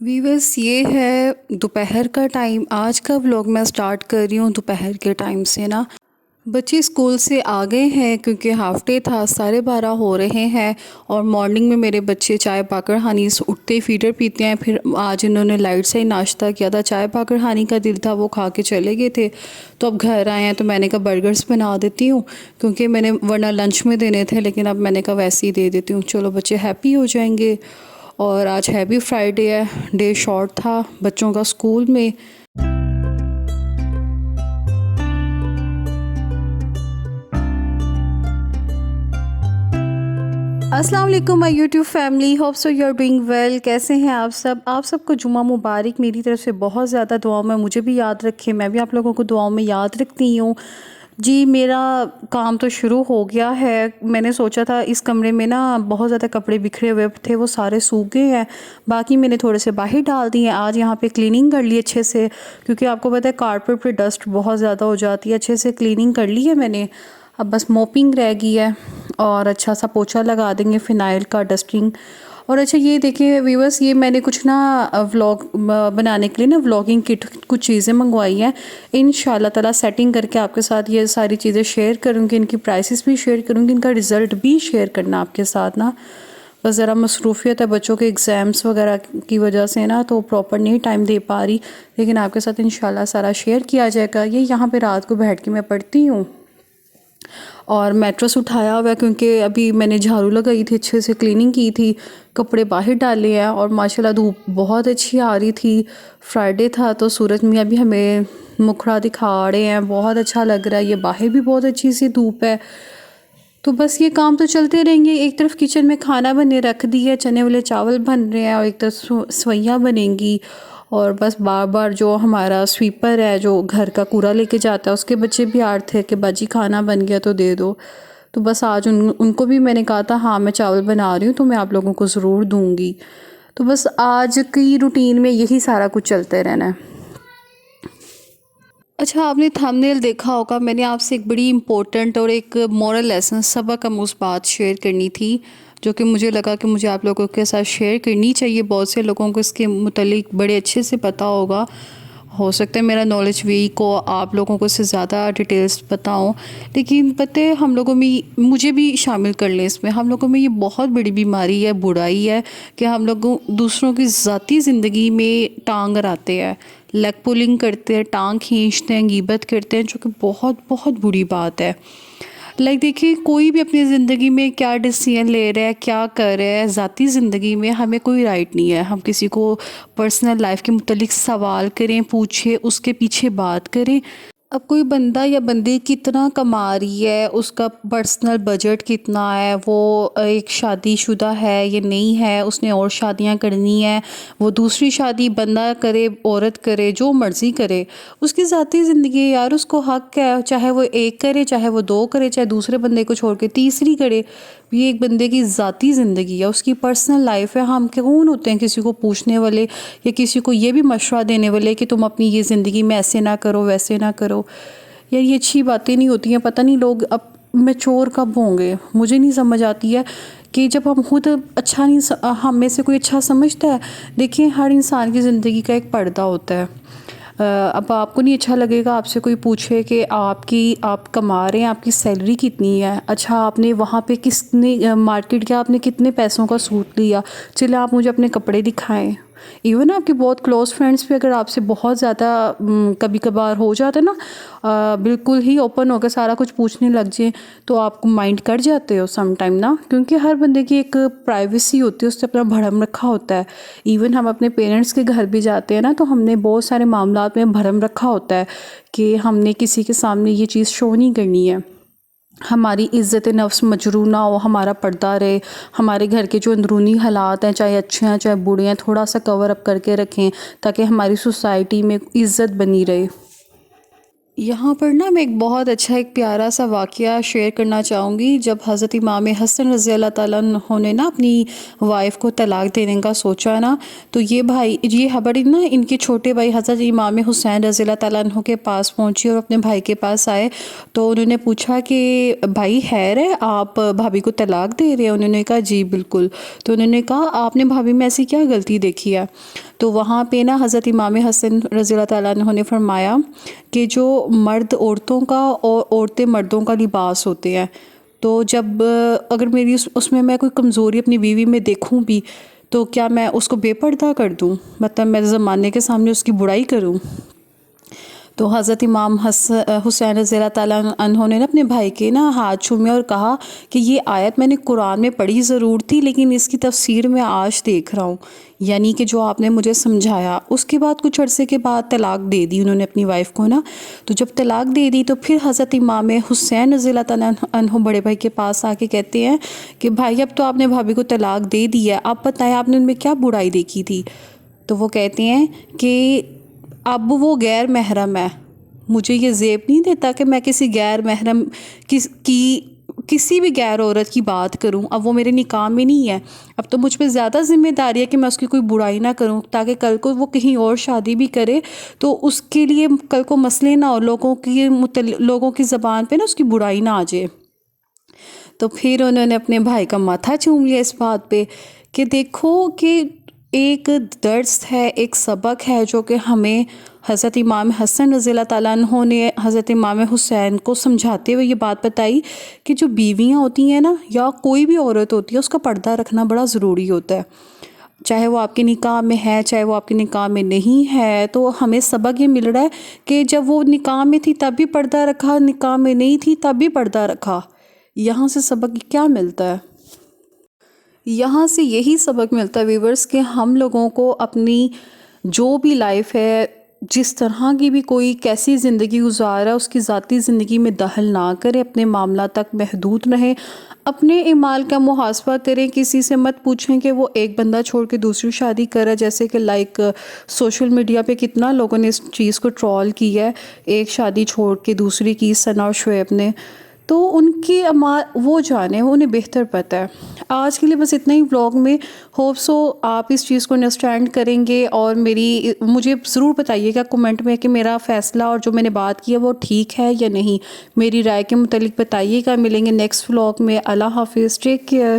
Viewers یہ ہے دوپہر کا ٹائم. آج کا ولاگ میں سٹارٹ کر رہی ہوں دوپہر کے ٹائم سے نا. بچے اسکول سے آ گئے ہیں کیونکہ ہاف ڈے تھا. 12:30 ہو رہے ہیں اور مارننگ میں میرے بچے چائے پاکڑ ہانی اٹھتے ہی فیڈر پیتے ہیں. پھر آج انہوں نے لائٹ سے ہی ناشتہ کیا تھا. چائے پاکڑ ہانی کا دل تھا وہ کھا کے چلے گئے تھے. تو اب گھر آئے ہیں تو میں نے کہا برگرز بنا دیتی ہوں کیونکہ میں نے ورنہ لنچ میں دینے تھے لیکن اب میں نے کہا ویسے ہی دے دیتی ہوں. چلو بچے ہیپی ہو جائیں گے. اور آج ہیپی فرائیڈے ہے. ڈے شارٹ تھا بچوں کا اسکول میں. السلام علیکم my YouTube family. Hope so you are doing well. کیسے ہیں آپ سب کو جمعہ مبارک. میری طرف سے بہت زیادہ دعاؤں میں مجھے بھی یاد رکھیں. میں بھی آپ لوگوں کو دعاؤں میں یاد رکھتی ہوں. جی میرا کام تو شروع ہو گیا ہے. میں نے سوچا تھا اس کمرے میں نا بہت زیادہ کپڑے بکھرے ہوئے تھے وہ سارے سوکھ گئے ہیں. باقی میں نے تھوڑے سے باہر ڈال دیے ہیں. آج یہاں پہ کلیننگ کر لی اچھے سے کیونکہ آپ کو پتہ ہے کارپیٹ پہ ڈسٹ بہت زیادہ ہو جاتی ہے. اچھے سے کلیننگ کر لی ہے میں نے. اب بس موپنگ رہ گئی ہے اور اچھا سا پوچھا لگا دیں گے فنائل کا ڈسٹنگ. اور اچھا یہ دیکھیں ویورس یہ میں نے کچھ نا ولاگ بنانے کے لیے نا ولاگنگ کٹ کچھ چیزیں منگوائی ہیں. ان شاء اللہ تعالیٰ سیٹنگ کر کے آپ کے ساتھ یہ ساری چیزیں شیئر کروں گی. ان کی پرائسز بھی شیئر کروں گی. ان کا رزلٹ بھی شیئر کرنا آپ کے ساتھ نا. بس ذرا مصروفیت ہے بچوں کے ایگزامس وغیرہ کی وجہ سے نا تو پراپر نہیں ٹائم دے پا رہی. لیکن آپ کے ساتھ انشاءاللہ سارا شیئر کیا جائے گا. یہ یہاں پہ رات کو بیٹھ کے میں پڑھتی ہوں اور میٹرس اٹھایا ہوا ہے کیونکہ ابھی میں نے جھاڑو لگائی تھی اچھے سے کلیننگ کی تھی. کپڑے باہر ڈالے ہیں اور ماشاءاللہ دھوپ بہت اچھی آ رہی تھی. فرائیڈے تھا تو سورج میاں بھی ہمیں مکھڑا دکھا رہے ہیں. بہت اچھا لگ رہا ہے. یہ باہر بھی بہت اچھی سی دھوپ ہے. تو بس یہ کام تو چلتے رہیں گے. ایک طرف کچن میں کھانا بننے رکھ دی ہے. چنے والے چاول بن رہے ہیں اور ایک طرف سوئیاں بنیں گی. اور بس بار بار جو ہمارا سویپر ہے جو گھر کا کوڑا لے کے جاتا ہے اس کے بچے بھی آر تھے کہ باجی کھانا بن گیا تو دے دو. تو بس آج ان کو بھی میں نے کہا تھا ہاں میں چاول بنا رہی ہوں تو میں آپ لوگوں کو ضرور دوں گی. تو بس آج کی روٹین میں یہی سارا کچھ چلتے رہنا ہے. اچھا آپ نے تھمبنیل دیکھا ہوگا. میں نے آپ سے ایک بڑی امپورٹنٹ اور ایک مورل لیسن سبق آموز بات شیئر کرنی تھی جو کہ مجھے لگا کہ مجھے آپ لوگوں کے ساتھ شیئر کرنی چاہیے. بہت سے لوگوں کو اس کے متعلق بڑے اچھے سے پتہ ہوگا. ہو سکتا ہے میرا نالج ویک ہو, آپ لوگوں کو اس سے زیادہ ڈیٹیلز پتہ ہوں. لیکن پتہ ہے ہم لوگوں میں مجھے بھی شامل کر لیں اس میں. ہم لوگوں میں یہ بہت بڑی بیماری ہے, برائی ہے کہ ہم لوگوں دوسروں کی ذاتی زندگی میں ٹانگ اڑاتے ہیں, لیگ پولنگ کرتے ہیں, ٹانگ کھینچتے ہیں, غیبت کرتے ہیں جو کہ بہت بہت بری بات ہے. دیکھیے کوئی بھی اپنی زندگی میں کیا ڈیسیژن لے رہا ہے, کیا کر رہا ہے, ذاتی زندگی میں ہمیں کوئی رائٹ نہیں ہے. ہم کسی کو پرسنل لائف کے متعلق سوال کریں, پوچھیں, اس کے پیچھے بات کریں. اب کوئی بندہ یا بندی کتنا کما رہی ہے, اس کا پرسنل بجٹ کتنا ہے, وہ ایک شادی شدہ ہے یا نہیں ہے, اس نے اور شادیاں کرنی ہیں, وہ دوسری شادی بندہ کرے عورت کرے, جو مرضی کرے, اس کی ذاتی زندگی ہے یار. اس کو حق ہے چاہے وہ ایک کرے, چاہے وہ دو کرے, چاہے دوسرے بندے کو چھوڑ کے تیسری کرے. یہ ایک بندے کی ذاتی زندگی ہے, اس کی پرسنل لائف ہے. ہم کون ہوتے ہیں کسی کو پوچھنے والے یا کسی کو یہ بھی مشورہ دینے والے کہ تم اپنی یہ زندگی میں ایسے نہ کرو ویسے نہ کرو. یار یہ اچھی باتیں نہیں ہوتی ہیں. پتہ نہیں لوگ اب میچور کب ہوں گے. مجھے نہیں سمجھ آتی ہے کہ جب ہم خود اچھا نہیں, ہم میں سے کوئی اچھا سمجھتا ہے. دیکھیں ہر انسان کی زندگی کا ایک پردہ ہوتا ہے. اب آپ کو نہیں اچھا لگے گا آپ سے کوئی پوچھے کہ آپ کما رہے ہیں, آپ کی سیلری کتنی ہے, اچھا آپ نے وہاں پہ کس نے مارکیٹ کیا, آپ نے کتنے پیسوں کا سوٹ لیا, چلے آپ مجھے اپنے کپڑے دکھائیں. ایون آپ کے بہت کلوز فرینڈس بھی اگر آپ سے بہت زیادہ کبھی کبھار ہو جاتا ہے نا, بالکل ہی اوپن ہو کے سارا کچھ پوچھنے لگ جائیں تو آپ کو مائنڈ کر جاتے ہو سم ٹائم نا, کیونکہ ہر بندے کی ایک پرائیویسی ہوتی ہے, اس سے اپنا بھرم رکھا ہوتا ہے. ایون ہم اپنے پیرنٹس کے گھر بھی جاتے ہیں نا تو ہم نے بہت سارے معاملات میں بھرم رکھا ہوتا ہے کہ ہم نے کسی کے سامنے یہ چیز شو نہیں کرنی ہے. ہماری عزت نفس مجروح نہ ہو, ہمارا پردہ رہے, ہمارے گھر کے جو اندرونی حالات ہیں چاہے اچھے ہیں چاہے برے ہیں تھوڑا سا کور اپ کر کے رکھیں تاکہ ہماری سوسائٹی میں عزت بنی رہے. یہاں پر نا میں ایک بہت اچھا ایک پیارا سا واقعہ شیئر کرنا چاہوں گی. جب حضرت امام حسن رضی اللہ تعالیٰ عنہ نے نا اپنی وائف کو طلاق دینے کا سوچا نا, تو یہ خبر نا ان کے چھوٹے بھائی حضرت امام حسین رضی اللہ تعالیٰ عنہ کے پاس پہنچی اور اپنے بھائی کے پاس آئے. تو انہوں نے پوچھا کہ بھائی خیر ہے, آپ بھابھی کو طلاق دے رہے ہیں؟ انہوں نے کہا جی بالکل. تو انہوں نے کہا آپ نے بھابھی میں ایسی کیا غلطی دیکھی ہے؟ تو وہاں پہ نا حضرت امام حسن رضی اللہ تعالیٰ عنہ نے فرمایا کہ جو مرد عورتوں کا اور عورتیں مردوں کا لباس ہوتے ہیں، تو جب اگر میری اس میں میں کوئی کمزوری اپنی بیوی میں دیکھوں بھی تو کیا میں اس کو بے پردہ کر دوں، مطلب میں زمانے کے سامنے اس کی برائی کروں؟ تو حضرت امام حسین رضی اللہ تعالیٰ عنہ نے نا اپنے بھائی کے نا ہاتھ چومے اور کہا کہ یہ آیت میں نے قرآن میں پڑھی ضرور تھی، لیکن اس کی تفسیر میں آج دیکھ رہا ہوں، یعنی کہ جو آپ نے مجھے سمجھایا۔ اس کے بعد کچھ عرصے کے بعد طلاق دے دی انہوں نے اپنی وائف کو نا۔ تو جب طلاق دے دی تو پھر حضرت امام حسین رضی اللہ تعالیٰ عنہ بڑے بھائی کے پاس آ کے کہتے ہیں کہ بھائی اب تو آپ نے بھابھی کو طلاق دے دی ہے، آپ بتائیں آپ نے ان میں کیا برائی دیکھی تھی؟ تو وہ کہتے ہیں کہ اب وہ غیر محرم ہے، مجھے یہ زیب نہیں دیتا کہ میں کسی غیر محرم کسی بھی غیر عورت کی بات کروں، اب وہ میرے نکاح میں نہیں ہے، اب تو مجھ پہ زیادہ ذمہ داری ہے کہ میں اس کی کوئی برائی نہ کروں، تاکہ کل کو وہ کہیں اور شادی بھی کرے تو اس کے لیے کل کو مسئلے نہ ہو، لوگوں کی زبان پہ نا اس کی برائی نہ آ جائے۔ تو پھر انہوں نے اپنے بھائی کا ماتھا چوم لیا اس بات پہ کہ دیکھو کہ ایک درس ہے، ایک سبق ہے جو کہ ہمیں حضرت امام حسن رضی اللہ تعالیٰ عنہ نے حضرت امام حسین کو سمجھاتے ہوئے یہ بات بتائی کہ جو بیویاں ہوتی ہیں نا یا کوئی بھی عورت ہوتی ہے اس کا پردہ رکھنا بڑا ضروری ہوتا ہے، چاہے وہ آپ کے نکاح میں ہے چاہے وہ آپ کے نکاح میں نہیں ہے۔ تو ہمیں سبق یہ مل رہا ہے کہ جب وہ نکاح میں تھی تب بھی پردہ رکھا، نکاح میں نہیں تھی تب بھی پردہ رکھا۔ یہاں سے سبق کیا ملتا ہے؟ یہاں سے یہی سبق ملتا ہے ویورز کہ ہم لوگوں کو اپنی جو بھی لائف ہے، جس طرح کی بھی کوئی کیسی زندگی گزارا ہے، اس کی ذاتی زندگی میں دخل نہ کرے، اپنے معاملات تک محدود رہیں، اپنے اعمال کا محاسبہ کریں، کسی سے مت پوچھیں کہ وہ ایک بندہ چھوڑ کے دوسری شادی کرے، جیسے کہ سوشل میڈیا پہ کتنا لوگوں نے اس چیز کو ٹرول کی ہے، ایک شادی چھوڑ کے دوسری کی ثنا اور شعیب نے، تو ان کی وہ جانے انہیں بہتر پتہ ہے۔ آج کے لیے بس اتنا ہی ولاگ میں، ہوپ سو آپ اس چیز کو انڈرسٹینڈ کریں گے، اور مجھے ضرور بتائیے گا کمنٹ میں کہ میرا فیصلہ اور جو میں نے بات کی ہے وہ ٹھیک ہے یا نہیں، میری رائے کے متعلق بتائیے گا۔ ملیں گے نیکسٹ ولاگ میں، اللہ حافظ، ٹیک کیئر۔